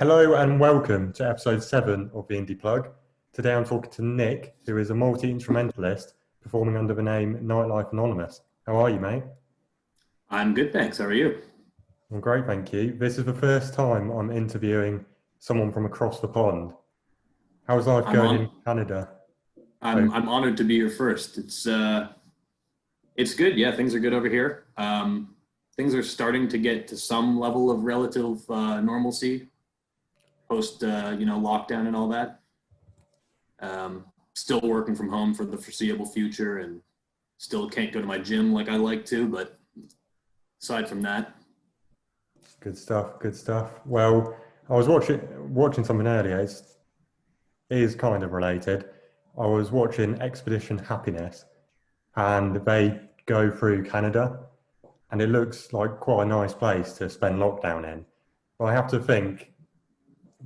Hello and welcome to episode 7 of the Indie Plug. Today I'm talking to Nick, who is a multi-instrumentalist performing under the name Nightlife Anonymous. How are you, mate? I'm good, thanks. How are you? I'm great, thank you. This is the first time I'm interviewing someone from across the pond. How's life I'm going in on. Canada? I'm honored to be your first. It's good. Yeah, things are good over here. Things are starting to get to some level of relative normalcy post lockdown and all that. Still working from home for the foreseeable future, and still can't go to my gym like I like to. But aside from that, Good stuff, good stuff. Well, I was watching something earlier. It is kind of related. I was watching Expedition Happiness, and they go through Canada, and it looks like quite a nice place to spend lockdown in. But I have to think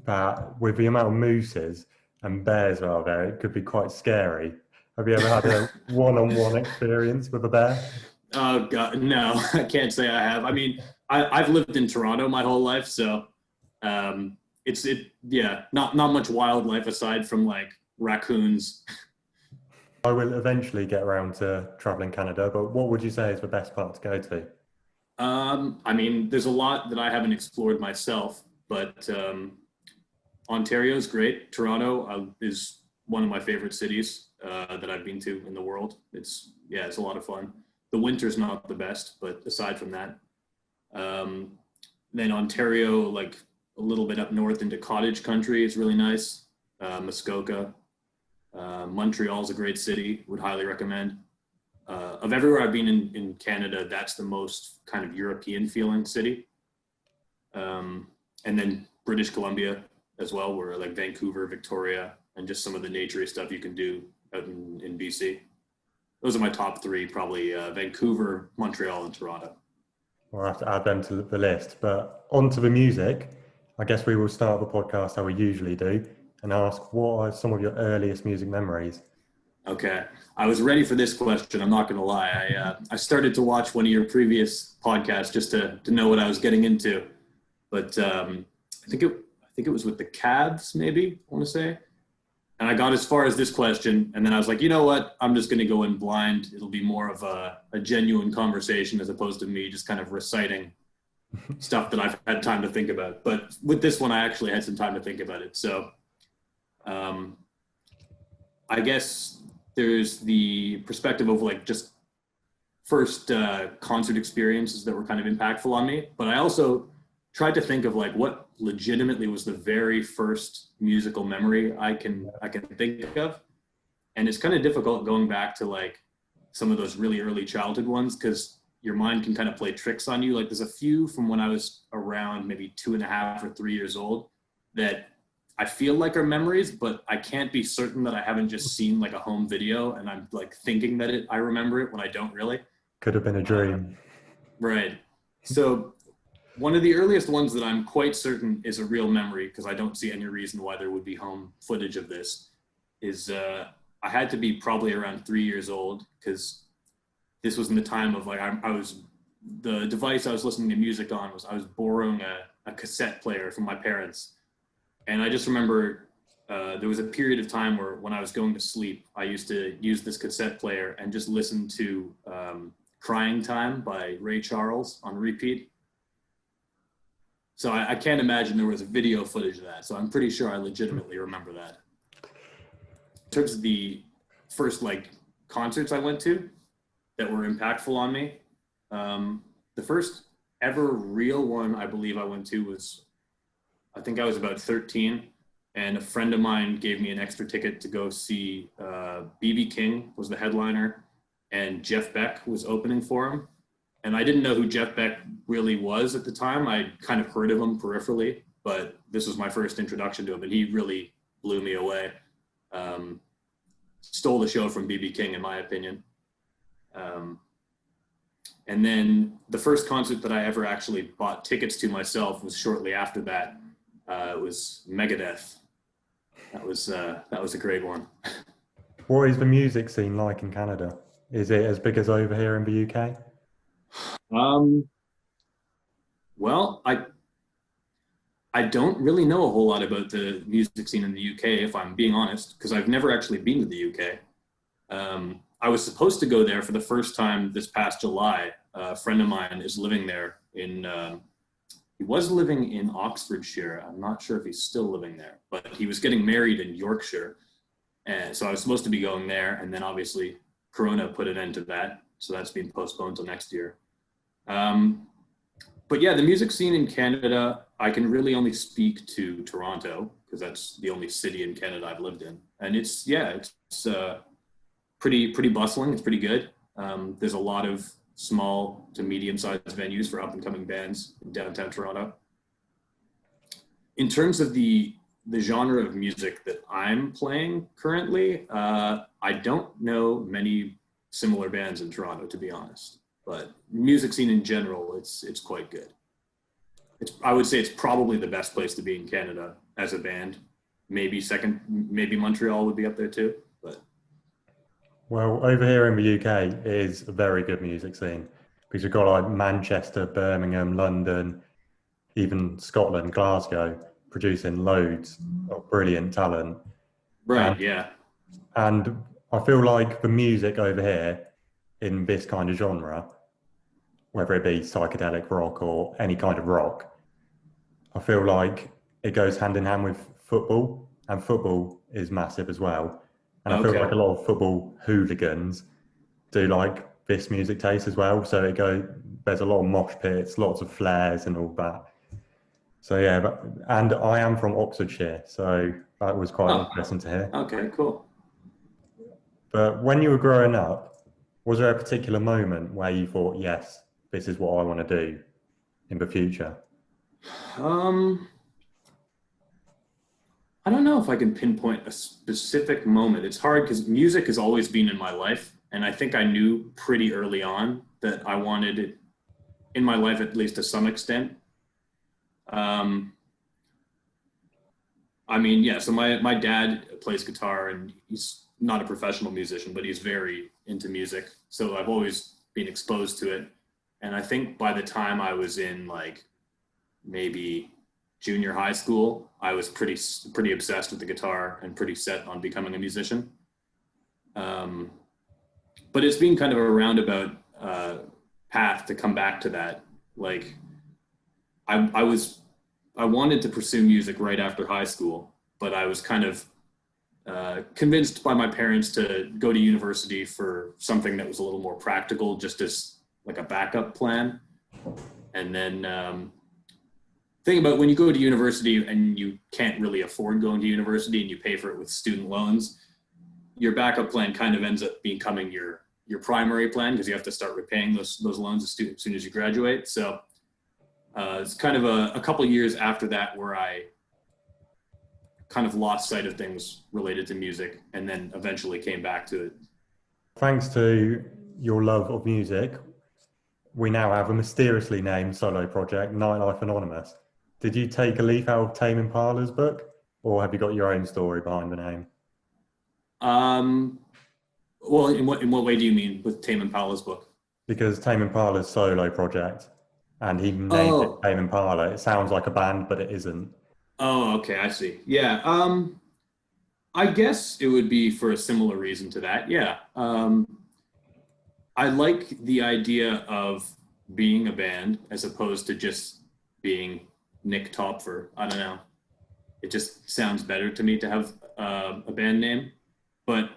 that with the amount of mooses and bears that are there, it could be quite scary. Have you ever had a one-on-one experience with a bear? oh god, no, I can't say I have. I mean, I've lived in Toronto my whole life, so yeah, not much wildlife aside from like raccoons. I will eventually get around to traveling Canada, but what would you say is the best part to go to? I mean, there's a lot that I haven't explored myself, but Ontario is great. Toronto is one of my favorite cities that I've been to in the world. It's a lot of fun. The winter's not the best, but aside from that, um, then Ontario, like a little bit up north into cottage country, is really nice. Muskoka, Montreal's a great city. Would highly recommend. Of everywhere I've been in Canada, that's the most kind of European feeling city. And then British Columbia as well, where like Vancouver, Victoria, and just some of the naturey stuff you can do out in BC. Those are my top three, probably Vancouver, Montreal, and Toronto. We'll have to add them to the list. But on to the music. I guess we will start the podcast how we usually do and ask what are some of your earliest music memories? Okay, I was ready for this question. I'm not going to lie. I started to watch one of your previous podcasts just to know what I was getting into, but I think it was with the Cavs, maybe I want to say. And I got as far as this question, and then I was like, you know what? I'm just going to go in blind. It'll be more of a genuine conversation as opposed to me just kind of reciting stuff that I've had time to think about. But with this one, I actually had some time to think about it. So um, I guess there's the perspective of like just first concert experiences that were kind of impactful on me. But I also tried to think of like what legitimately was the very first musical memory I can think of. And it's kind of difficult going back to like some of those really early childhood ones because your mind can kind of play tricks on you. Like there's a few from when I was around maybe 2.5 or 3 years old that I feel like are memories, but I can't be certain that I haven't just seen like a home video and I'm like thinking that I remember it when I don't really. Could have been a dream. Right. So one of the earliest ones that I'm quite certain is a real memory, because I don't see any reason why there would be home footage of this, is I had to be probably around 3 years old, because this was in the time of like, the device I was listening to music on was, I was borrowing a cassette player from my parents. And I just remember there was a period of time where when I was going to sleep, I used to use this cassette player and just listen to Crying Time by Ray Charles on repeat. So I can't imagine there was video footage of that. So I'm pretty sure I legitimately remember that. In terms of the first like concerts I went to that were impactful on me, the first ever real one I believe I went to was, I think I was about 13, and a friend of mine gave me an extra ticket to go see B.B. King was the headliner, and Jeff Beck was opening for him. And I didn't know who Jeff Beck really was at the time. I kind of heard of him peripherally, but this was my first introduction to him, and he really blew me away. Stole the show from B.B. King, in my opinion. And then the first concert that I ever actually bought tickets to myself was shortly after that. It was Megadeth. That was a great one. What is the music scene like in Canada? Is it as big as over here in the UK? Well, I don't really know a whole lot about the music scene in the UK, if I'm being honest, because I've never actually been to the UK. I was supposed to go there for the first time this past July. A friend of mine is living there he was living in Oxfordshire. I'm not sure if he's still living there, but he was getting married in Yorkshire. And so I was supposed to be going there. And then obviously Corona put an end to that. So that's been postponed till next year. But yeah, the music scene in Canada, I can really only speak to Toronto because that's the only city in Canada I've lived in. And it's pretty bustling. It's pretty good. There's a lot of small to medium-sized venues for up-and-coming bands in downtown Toronto. In terms of the genre of music that I'm playing currently, I don't know many similar bands in Toronto, to be honest. But music scene in general, it's quite good. I would say it's probably the best place to be in Canada as a band. Maybe second, maybe Montreal would be up there too. But Well, over here in the UK it is a very good music scene because you've got like Manchester, Birmingham, London, even Scotland, Glasgow, producing loads of brilliant talent. right, yeah. And I feel like the music over here in this kind of genre, whether it be psychedelic rock or any kind of rock, I feel like it goes hand in hand with football, and football is massive as well. And I feel Okay. like a lot of football hooligans do like this music taste as well. So there's a lot of mosh pits, lots of flares and all that. So yeah, and I am from Oxfordshire, so that was quite Oh, interesting to hear. okay, cool. But when you were growing up, was there a particular moment where you thought, yes, this is what I want to do in the future? Um, I don't know if I can pinpoint a specific moment. It's hard because music has always been in my life, and I think I knew pretty early on that I wanted it in my life, at least to some extent. Um, I mean, yeah. So my dad plays guitar, and he's not a professional musician, but he's very into music. So I've always been exposed to it, and I think by the time I was in like maybe junior high school, I was pretty obsessed with the guitar and pretty set on becoming a musician. Um, but it's been kind of a roundabout path to come back to that. Like I was I wanted to pursue music right after high school, but I was kind of convinced by my parents to go to university for something that was a little more practical, just as like a backup plan. And then thing about when you go to university and you can't really afford going to university and you pay for it with student loans, your backup plan kind of ends up becoming your primary plan because you have to start repaying those loans as soon as you graduate. So it's kind of a couple years after that where I kind of lost sight of things related to music and then eventually came back to it. Thanks to your love of music, we now have a mysteriously named solo project, Nightlife Anonymous. Did you take a leaf out of Tame Impala's book, or have you got your own story behind the name? Well, in what way do you mean with Tame Impala's book? Because Tame Impala's solo project, and he named it Oh, Tame Impala. It sounds like a band, but it isn't. oh, okay, I see. Yeah, I guess it would be for a similar reason to that. Yeah, I like the idea of being a band as opposed to just being Nick Topfer. I don't know. It just sounds better to me to have a band name. But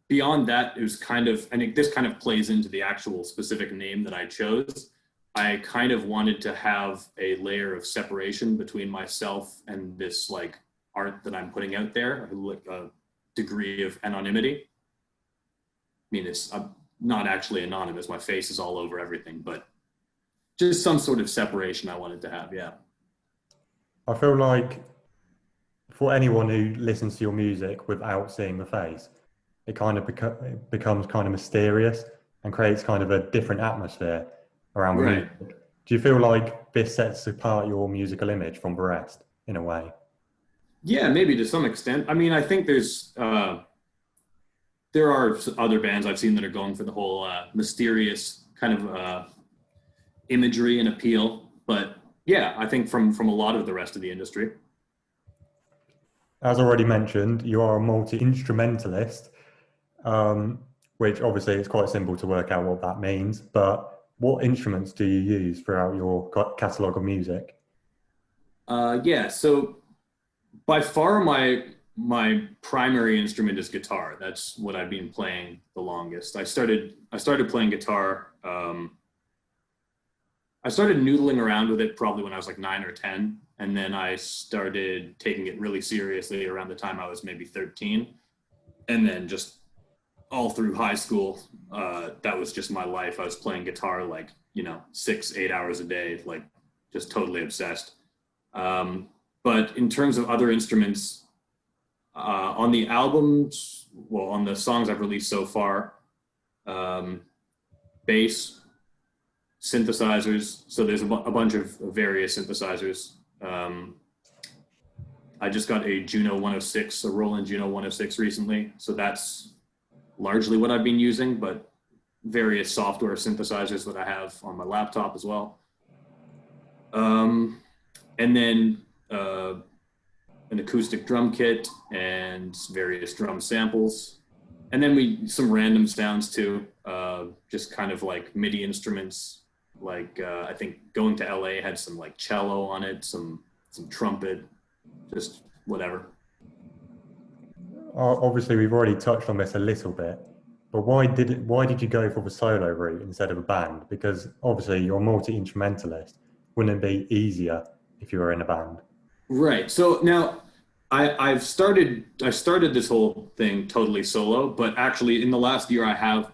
beyond that, it was kind of, and this kind of plays into the actual specific name that I chose. I kind of wanted to have a layer of separation between myself and this like art that I'm putting out there, like a degree of anonymity. I mean, I'm not actually anonymous. My face is all over everything, but just some sort of separation I wanted to have. Yeah. I feel like for anyone who listens to your music without seeing the face, it kind of it becomes kind of mysterious and creates kind of a different atmosphere around the Right. music. Do you feel like this sets apart your musical image from the rest in a way? Yeah, maybe to some extent. I mean, I think there are other bands I've seen that are going for the whole mysterious kind of imagery and appeal. But Yeah, I think from a lot of the rest of the industry. As already mentioned, you are a multi-instrumentalist, um, which obviously it's quite simple to work out what that means. But what instruments do you use throughout your catalogue of music? Yeah, so by far my primary instrument is guitar. That's what I've been playing the longest. I started playing guitar. I started noodling around with it probably when I was like 9 or 10, and then I started taking it really seriously around the time I was maybe 13, and then just all through high school, that was just my life. I was playing guitar like 6, 8 hours a day, like just totally obsessed. Um, but in terms of other instruments, on the albums, well, on the songs I've released so far, um, bass, synthesizers. So there's a bunch of various synthesizers. I just got a Juno 106, a Roland Juno 106 recently. So that's largely what I've been using, but various software synthesizers that I have on my laptop as well. And then an acoustic drum kit and various drum samples. And then some random sounds too, just kind of like MIDI instruments. Like I think Going to LA had some like cello on it, some trumpet, just whatever. Obviously, we've already touched on this a little bit, but why did you go for the solo route instead of a band? Because obviously you're a multi-instrumentalist. Wouldn't it be easier if you were in a band? Right. So now I started this whole thing totally solo, but actually in the last year I have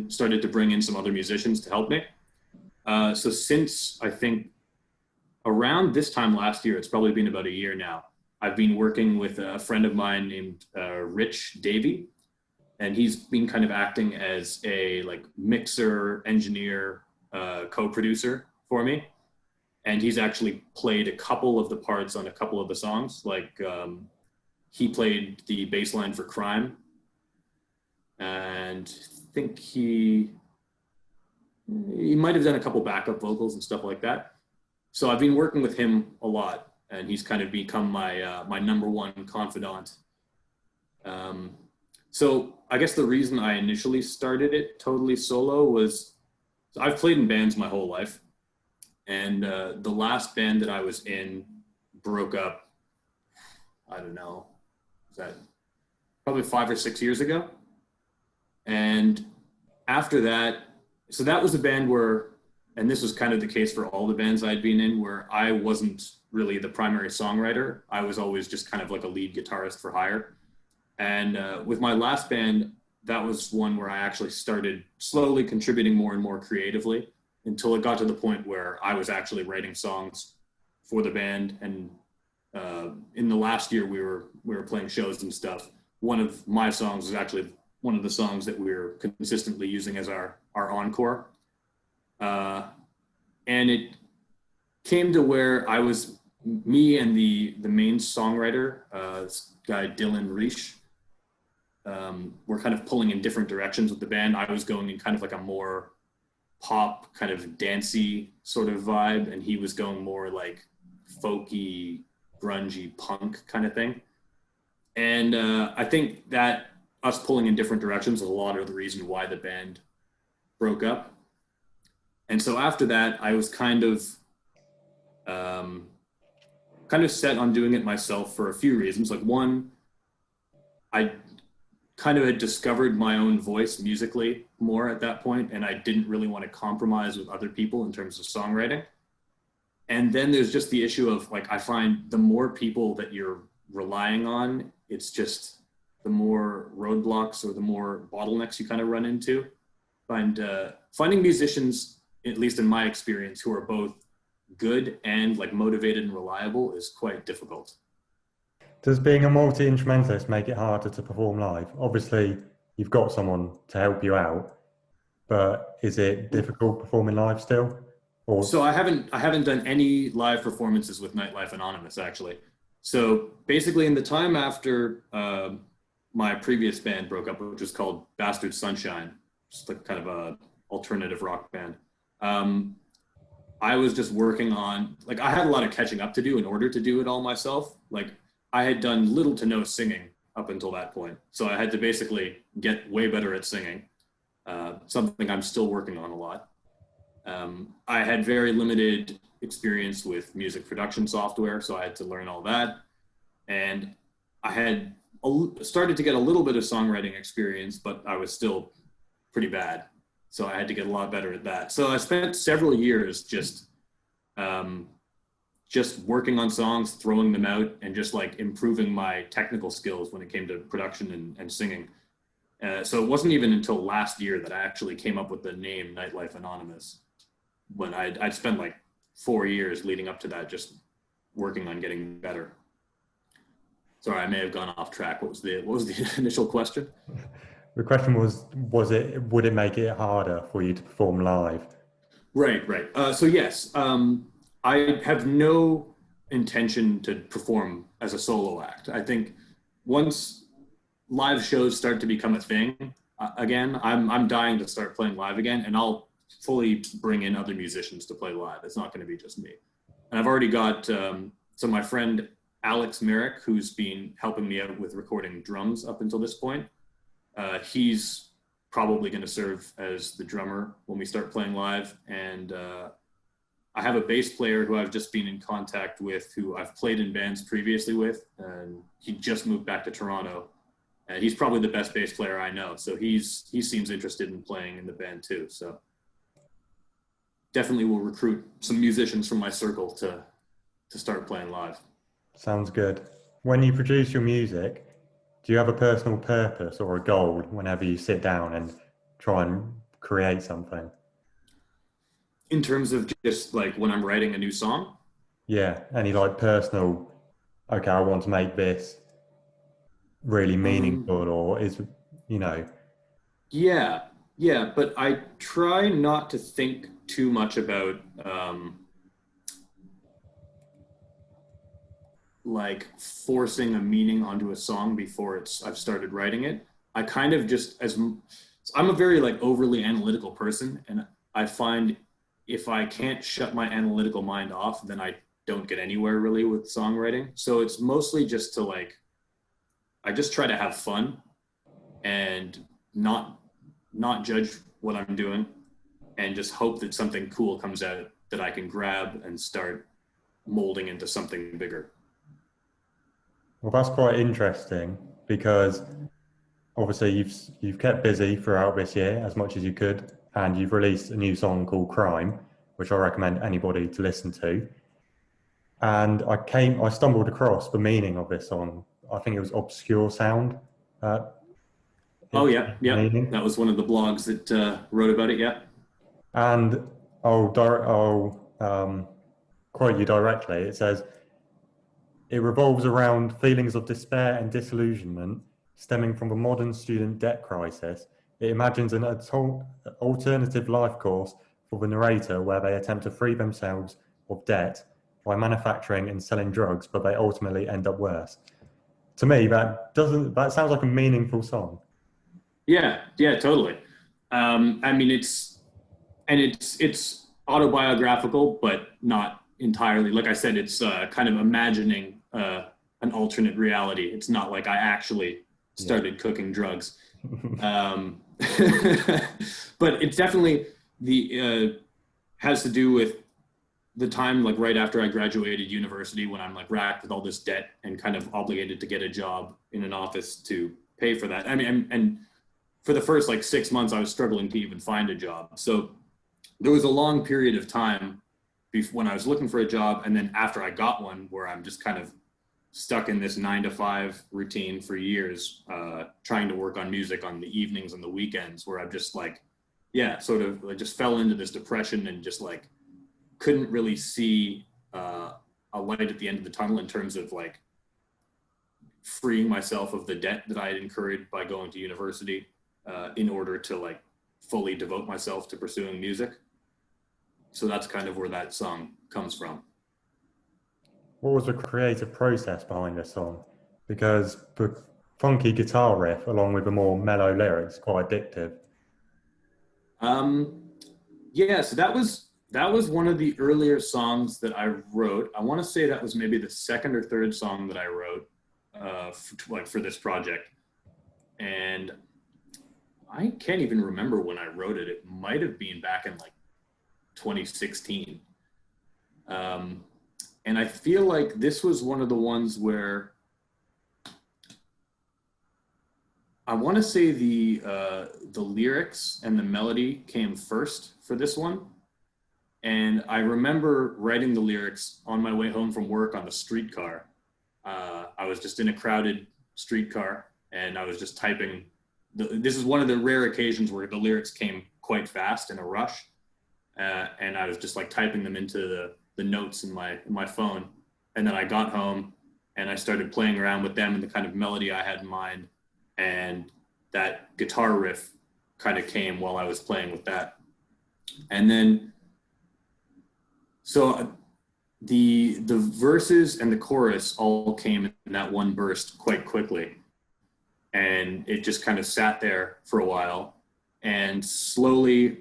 started to bring in some other musicians to help me. So since I think around this time last year, it's probably been about a year now, I've been working with a friend of mine named Rich Davey, and he's been kind of acting as a like mixer, engineer, co-producer for me. And he's actually played a couple of the parts on a couple of the songs. Like he played the bass line for Crime, and I think he might have done a couple backup vocals and stuff like that. So I've been working with him a lot, and he's kind of become my number one confidant. Um, so I guess the reason I initially started it totally solo was I've played in bands my whole life, and the last band that I was in broke up. I don't know, was that probably 5 or 6 years ago? And after that, so that was a band where, and this was kind of the case for all the bands I'd been in, where I wasn't really the primary songwriter. I was always just kind of like a lead guitarist for hire. And with my last band, that was one where I actually started slowly contributing more and more creatively until it got to the point where I was actually writing songs for the band. And in the last year, we were playing shows and stuff. One of my songs was actually one of the songs that we were consistently using as our encore. And it came to where me and the main songwriter, this guy Dylan Reish, were kind of pulling in different directions with the band. I was going in kind of like a more pop, kind of dancey sort of vibe, and he was going more like folky, grungy punk kind of thing. And I think that us pulling in different directions was a lot of the reason why the band broke up. And so after that, I was kind of set on doing it myself for a few reasons. Like one, I kind of had discovered my own voice musically more at that point, and I didn't really want to compromise with other people in terms of songwriting. And then there's just the issue of like, I find the more people that you're relying on, it's just the more roadblocks or the more bottlenecks you kind of run into. Finding musicians, at least in my experience, who are both good and like motivated and reliable is quite difficult. Does being a multi-instrumentalist make it harder to perform live? Obviously, you've got someone to help you out, but is it difficult performing live still? Or So I haven't done any live performances with Nightlife Anonymous actually. So basically, in the time after my previous band broke up, which was called Bastard Sunshine, just like kind of a alternative rock band, I was just working on, like, I had a lot of catching up to do in order to do it all myself. Like, I had done little to no singing up until that point. So I had to basically get way better at singing, something I'm still working on a lot. I had very limited experience with music production software, so I had to learn all that. And I had started to get a little bit of songwriting experience, but I was still pretty bad. So I had to get a lot better at that. So I spent several years um, just working on songs, throwing them out, and just like improving my technical skills when it came to production and singing. So it wasn't even until last year that I actually came up with the name Nightlife Anonymous. When I'd spent like 4 years leading up to that, just working on getting better. Sorry, I may have gone off track. What was the initial question? The question was would it make it harder for you to perform live? Right, right. So yes, I have no intention to perform as a solo act. I think once live shows start to become a thing again, I'm dying to start playing live again, and I'll fully bring in other musicians to play live. It's not going to be just me. And I've already got so my friend Alex Merrick, who's been helping me out with recording drums up until this point. He's probably going to serve as the drummer when we start playing live. And I have a bass player who I've just been in contact with, who I've played in bands previously with, and he just moved back to Toronto. And he's probably the best bass player I know. So he seems interested in playing in the band too. So definitely will recruit some musicians from my circle to start playing live. Sounds good. When you produce your music, do you have a personal purpose or a goal whenever you sit down and try and create something? In terms of just like when I'm writing a new song? Yeah, any like personal, okay, I want to make this really Um, meaningful, or is, you know, yeah, yeah, but I try not to think too much about like forcing a meaning onto a song before I've started writing it. I kind of just I'm a very like overly analytical person, and I find if I can't shut my analytical mind off, then I don't get anywhere really with songwriting. So it's mostly just to like I just try to have fun and not not judge what I'm doing, and just hope that something cool comes out that I can grab and start molding into something bigger. well, that's quite interesting because obviously you've kept busy throughout this year as much as you could, and you've released a new song called Crime, which I recommend anybody to listen to. And I stumbled across the meaning of this song. I think it was Obscure Sound. Uh, Oh its yeah, yeah. meaning, That was one of the blogs that wrote about it. Yeah. and I'll quote you directly. It says, "It revolves around feelings of despair and disillusionment stemming from the modern student debt crisis. It imagines an alternative life course for the narrator where they attempt to free themselves of debt by manufacturing and selling drugs, but they ultimately end up worse." To me, that sounds like a meaningful song. Yeah, yeah, totally. I mean, it's autobiographical, but not entirely. Like I said, it's kind of imagining an alternate reality. It's not like I actually Yeah. started cooking drugs. Um, but it's definitely the has to do with the time like right after I graduated university, when I'm like racked with all this debt and kind of obligated to get a job in an office to pay for that. I mean, and for the first like 6 months, I was struggling to even find a job. So there was a long period of time when I was looking for a job, and then after I got one, where I'm just kind of stuck in this 9 to 5 routine for years, trying to work on music on the evenings and the weekends, where I'm just like, yeah, sort of like just fell into this depression and just like couldn't really see a light at the end of the tunnel in terms of like freeing myself of the debt that I had incurred by going to university in order to like fully devote myself to pursuing music. So that's kind of where that song comes from. What was the creative process behind this song? Because the funky guitar riff, along with the more mellow lyrics, quite addictive. Um, yeah, so that was That was one of the earlier songs that I wrote. I want to say that was maybe the second or third song that I wrote for this project. And I can't even remember when I wrote it. It might have been back in like 2016. And I feel like this was one of the ones where I want to say the lyrics and the melody came first for this one. And I remember writing the lyrics on my way home from work on the streetcar. I was just in a crowded streetcar and I was just typing. This is one of the rare occasions where the lyrics came quite fast in a rush. And I was just like typing them into the notes in my phone. And then I got home and I started playing around with them and the kind of melody I had in mind. And that guitar riff kind of came while I was playing with that. And then, so the verses and the chorus all came in that one burst quite quickly. And it just kind of sat there for a while. And slowly,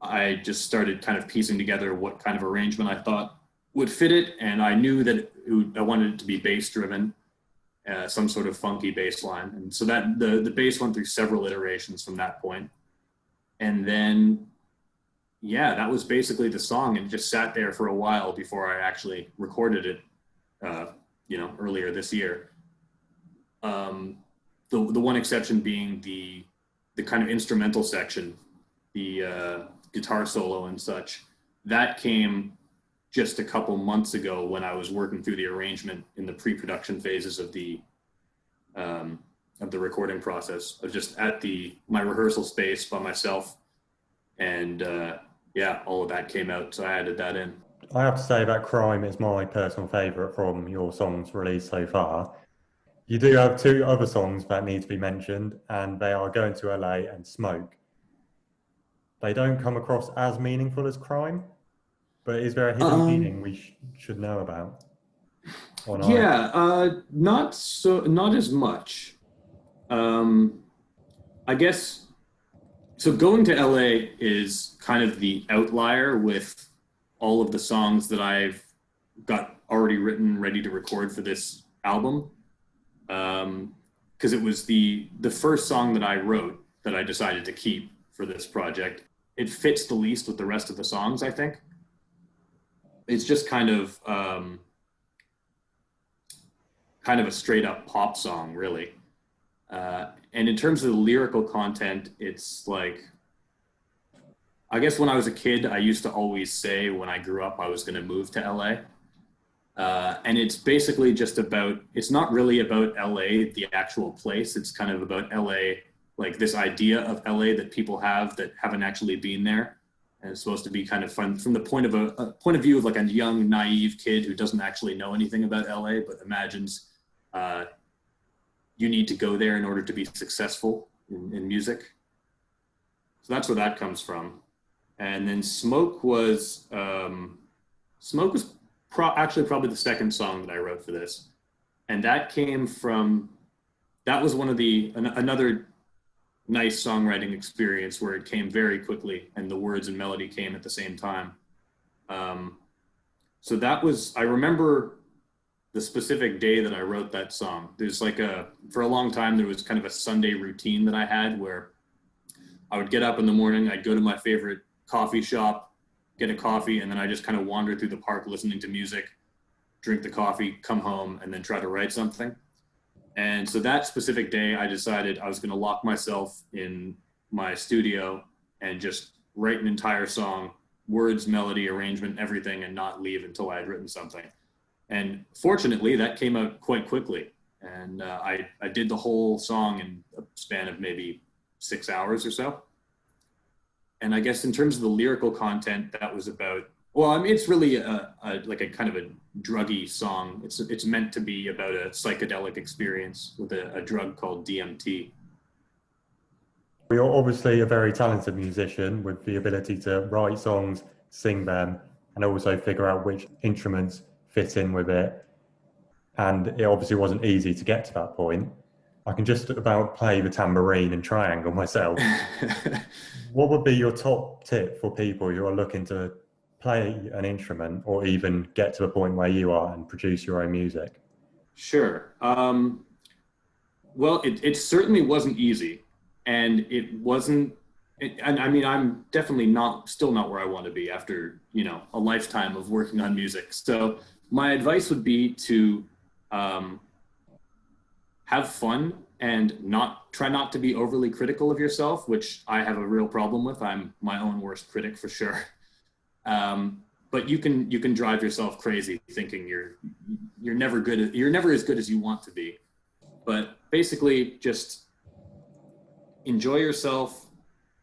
I just started kind of piecing together what kind of arrangement I thought would fit it. And I knew that I wanted it to be bass driven, some sort of funky bass line. And so that the bass went through several iterations from that point. And then, yeah, that was basically the song, and just sat there for a while before I actually recorded it, earlier this year. The one exception being the kind of instrumental section, the guitar solo and such. That came just a couple months ago when I was working through the arrangement in the pre-production phases of the recording process. I was just at my rehearsal space by myself, and all of that came out, so I added that in. I have to say that Crime is my personal favourite from your songs released so far. You do have two other songs that need to be mentioned, and they are Going to LA and Smoke. They don't come across as meaningful as Crime, but is there a hidden meaning we should know about? Not as much. I guess, so Going to LA is kind of the outlier with all of the songs that I've got already written, ready to record for this album. Because it was the first song that I wrote that I decided to keep for this project. It fits the least with the rest of the songs, I think. It's just kind of a straight up pop song, really. And in terms of the lyrical content, it's like, I guess when I was a kid, I used to always say when I grew up, I was going to move to LA. And it's basically just it's not really about LA, the actual place. It's kind of about LA, like this idea of LA that people have that haven't actually been there. And it's supposed to be kind of fun from the point of view of like a young, naive kid who doesn't actually know anything about LA, but imagines you need to go there in order to be successful in music. So that's where that comes from. And then Smoke was actually probably the second song that I wrote for this. And that was one of another nice songwriting experience where it came very quickly and the words and melody came at the same time. So I remember the specific day that I wrote that song. There's for a long time, there was kind of a Sunday routine that I had where I would get up in the morning, I'd go to my favorite coffee shop, get a coffee, and then I just kind of wander through the park listening to music, drink the coffee, come home, and then try to write something. And so that specific day, I decided I was going to lock myself in my studio and just write an entire song, words, melody, arrangement, everything, and not leave until I had written something. And fortunately, that came out quite quickly. And I did the whole song in a span of maybe 6 hours or so. And I guess in terms of the lyrical content, that was about, well, I mean, it's really like a kind of a druggy song. It's meant to be about a psychedelic experience with a drug called DMT. You're obviously a very talented musician with the ability to write songs, sing them, and also figure out which instruments fit in with it. And it obviously wasn't easy to get to that point. I can just about play the tambourine and triangle myself. What would be your top tip for people who are looking to play an instrument or even get to a point where you are and produce your own music? Sure. Well, it certainly wasn't easy, and it wasn't. And I mean, I'm definitely still not where I want to be after a lifetime of working on music. So my advice would be to um, have fun and try not to be overly critical of yourself, which I have a real problem with. I'm my own worst critic for sure. But you can drive yourself crazy thinking you're never you're never as good as you want to be. But basically, just enjoy yourself,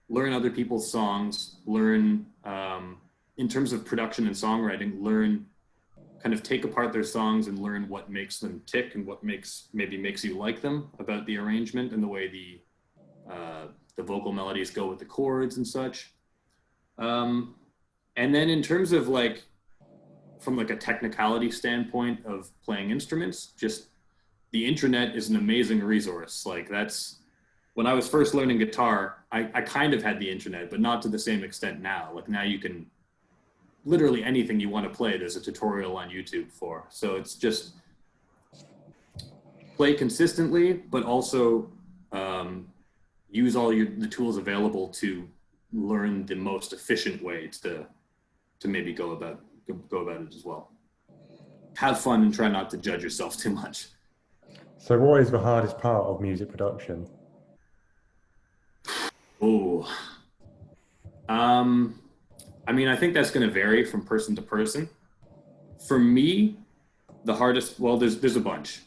learn other people's songs, learn in terms of production and songwriting, learn kind of take apart their songs and learn what makes them tick and what maybe makes you like them about the arrangement and the way the vocal melodies go with the chords and such. And then in terms of from like a technicality standpoint of playing instruments, just the internet is an amazing resource. Like that's when I was first learning guitar, I kind of had the internet, but not to the same extent now. Like now you can literally anything you want to play, there's a tutorial on YouTube for. So it's just play consistently, but also use all the tools available to learn the most efficient way to maybe go about it as well. Have fun and try not to judge yourself too much. So what is the hardest part of music production? Oh, I mean, I think that's going to vary from person to person. For me, the hardest, well, there's a bunch.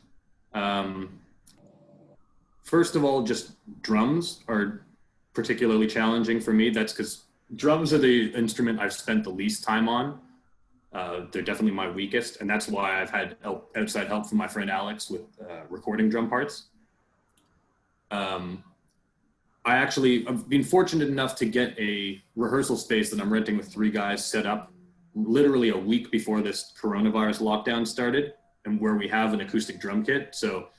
First of all, just drums are particularly challenging for me. That's because drums are the instrument I've spent the least time on. They're definitely my weakest, and that's why I've had outside help from my friend Alex with recording drum parts. I've been fortunate enough to get a rehearsal space that I'm renting with 3 guys set up literally a week before this coronavirus lockdown started, and where we have an acoustic drum kit. So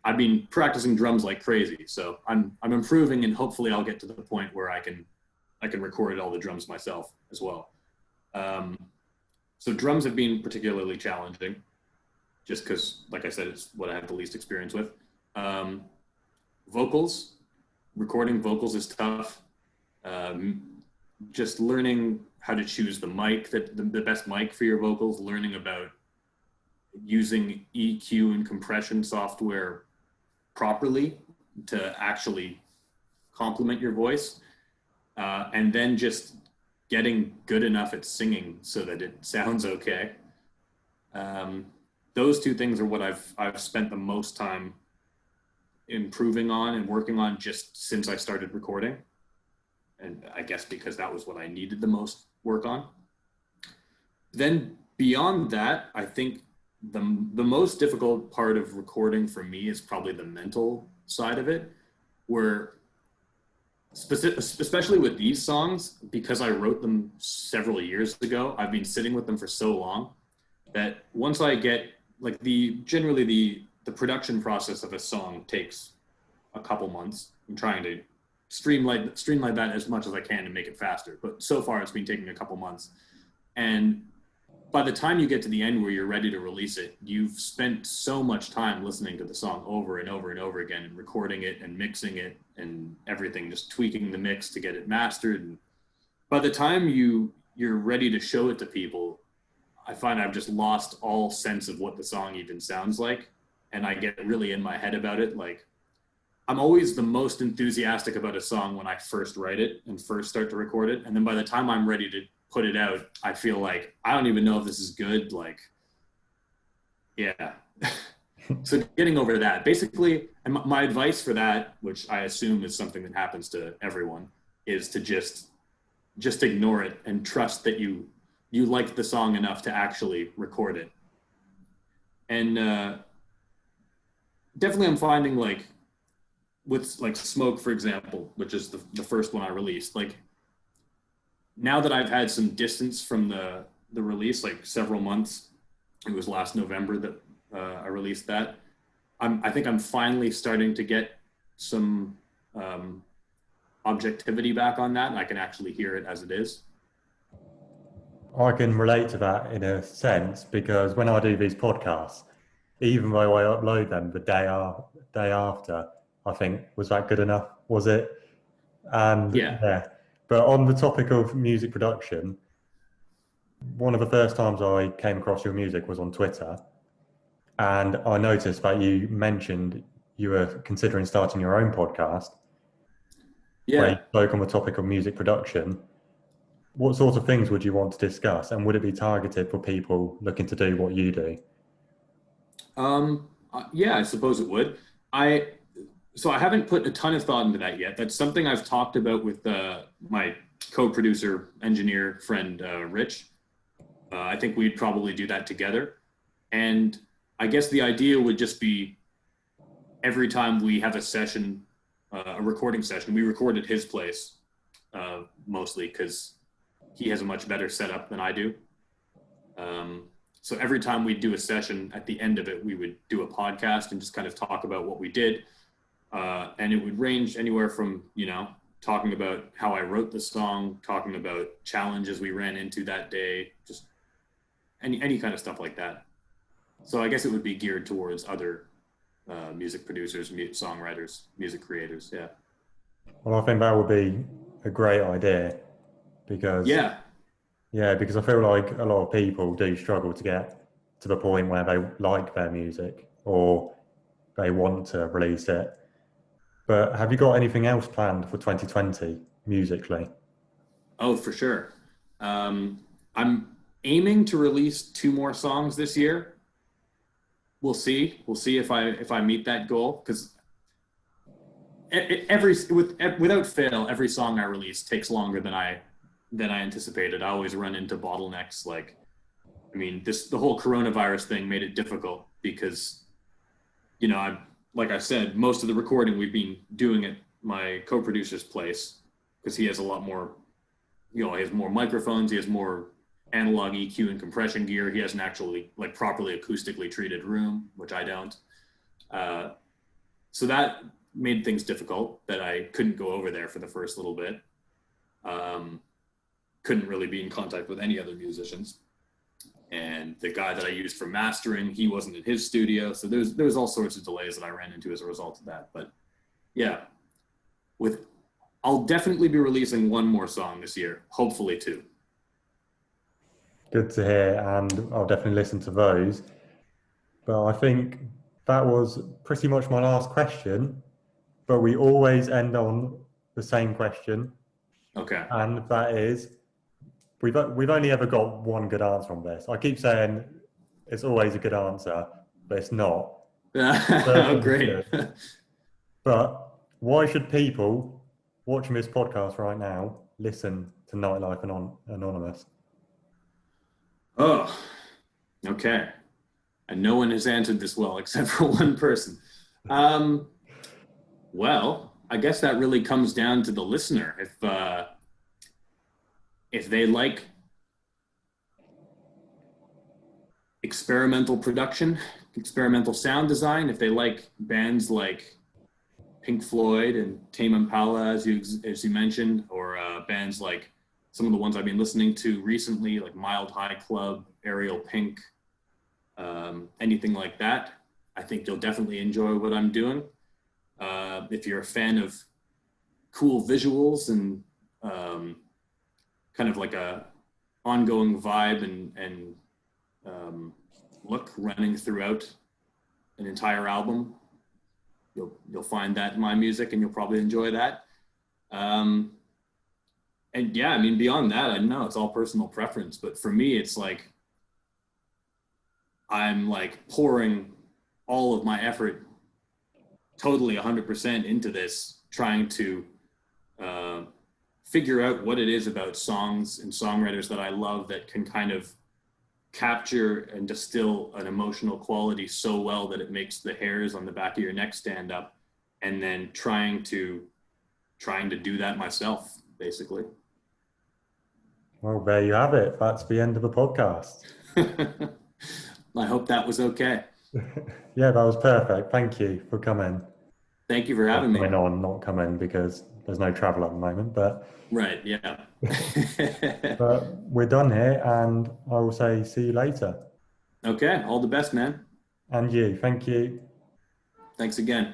I've been practicing drums like crazy. So I'm improving, and hopefully I'll get to the point where I can record all the drums myself as well. So drums have been particularly challenging, just because, like I said, it's what I have the least experience with. Vocals. Recording vocals is tough. Just learning how to choose the mic, the best mic for your vocals, learning about using EQ and compression software properly to actually complement your voice. And then just getting good enough at singing so that it sounds okay. Those 2 things are what I've spent the most time improving on and working on just since I started recording. And I guess because that was what I needed the most work on. Then beyond that, I think the most difficult part of recording for me is probably the mental side of it, where especially with these songs, because I wrote them several years ago, I've been sitting with them for so long that once I get generally the production process of a song takes a couple months. I'm trying to streamline that as much as I can to make it faster. But so far it's been taking a couple months. And by the time you get to the end where you're ready to release it, you've spent so much time listening to the song over and over and over again and recording it and mixing it and everything, just tweaking the mix to get it mastered. And by the time you're ready to show it to people, I find I've just lost all sense of what the song even sounds like. And I get really in my head about it. Like, I'm always the most enthusiastic about a song when I first write it and first start to record it. And then by the time I'm ready to put it out, I feel like, I don't even know if this is good. Like, yeah. So getting over that, basically, and my advice for that, which I assume is something that happens to everyone, is to just ignore it and trust that you like the song enough to actually record it. And definitely I'm finding with Smoke, for example, which is the first one I released, now that I've had some distance from the release, several months, it was last November that I released that. I think I'm finally starting to get some objectivity back on that, and I can actually hear it as it is. I can relate to that in a sense because when I do these podcasts, even though I upload them the day after, I think, was that good enough? Was it? And Yeah. yeah, but on the topic of music production, one of the first times I came across your music was on Twitter, and I noticed that you mentioned you were considering starting your own podcast where you Yeah. spoke on the topic of music production. What sorts of things would you want to discuss, and would it be targeted for people looking to do what you do? Yeah, I suppose it would. I so I haven't put a ton of thought into that yet. That's something I've talked about with my co-producer, engineer friend Rich. I think we'd probably do that together. And I guess the idea would just be every time we have a session, a recording session, we record at his place mostly because he has a much better setup than I do. Um, so every time we do a session, at the end of it, we would do a podcast and just kind of talk about what we did. And it would range anywhere from, talking about how I wrote the song, talking about challenges we ran into that day, just any kind of stuff like that. So I guess it would be geared towards other music producers, songwriters, music creators. Yeah. Well, I think that would be a great idea because, Yeah. yeah, because I feel like a lot of people do struggle to get to the point where they like their music or they want to release it. But have you got anything else planned for 2020 musically? Oh, for sure. Um, I'm aiming to release two more songs this year. We'll see. We'll see if I meet that goal because without fail, every song I release takes longer than I anticipated. I always run into bottlenecks. Like, I mean, the whole coronavirus thing made it difficult because, I like I said, most of the recording we've been doing at my co-producer's place because he has a lot more, he has more microphones, he has more analog EQ and compression gear. He has an actually like properly acoustically treated room, which I don't. Uh, so that made things difficult that I couldn't go over there for the first little bit. Um, couldn't really be in contact with any other musicians. And the guy that I used for mastering, he wasn't in his studio. So there's all sorts of delays that I ran into as a result of that. But yeah, I'll definitely be releasing one more song this year, hopefully two. Good to hear, and I'll definitely listen to those. But I think that was pretty much my last question. But we always end on the same question, Okay. and that is we've only ever got one good answer on this. I keep saying it's always a good answer, but it's not. Oh, Certainly great. good. But why should people watching this podcast right now listen to Nightlife Anonymous? Oh, okay. And no one has answered this well except for one person. Um, well, I guess that really comes down to the listener. If they like experimental production, experimental sound design, if they like bands like Pink Floyd and Tame Impala, as you mentioned, or bands like some of the ones I've been listening to recently, like Mild High Club, Ariel Pink, anything like that, I think you'll definitely enjoy what I'm doing. If you're a fan of cool visuals and kind of like a ongoing vibe and look running throughout an entire album, you'll find that in my music, and you'll probably enjoy that. Um, and yeah, I mean, beyond that, I know it's all personal preference, but for me, it's like I'm like pouring all of my effort, totally 100% into this, trying to uh, figure out what it is about songs and songwriters that I love that can kind of capture and distill an emotional quality so well that it makes the hairs on the back of your neck stand up, and then trying to do that myself, basically. Well, there you have it. That's the end of the podcast. I hope that was okay. Yeah, that was perfect. Thank you for coming. Thank you for Or having me. coming on, not coming because there's no travel at the moment. But Right. Yeah. but we're done here, and I will say see you later. Okay. All the best, man. And you, thank you. Thanks again.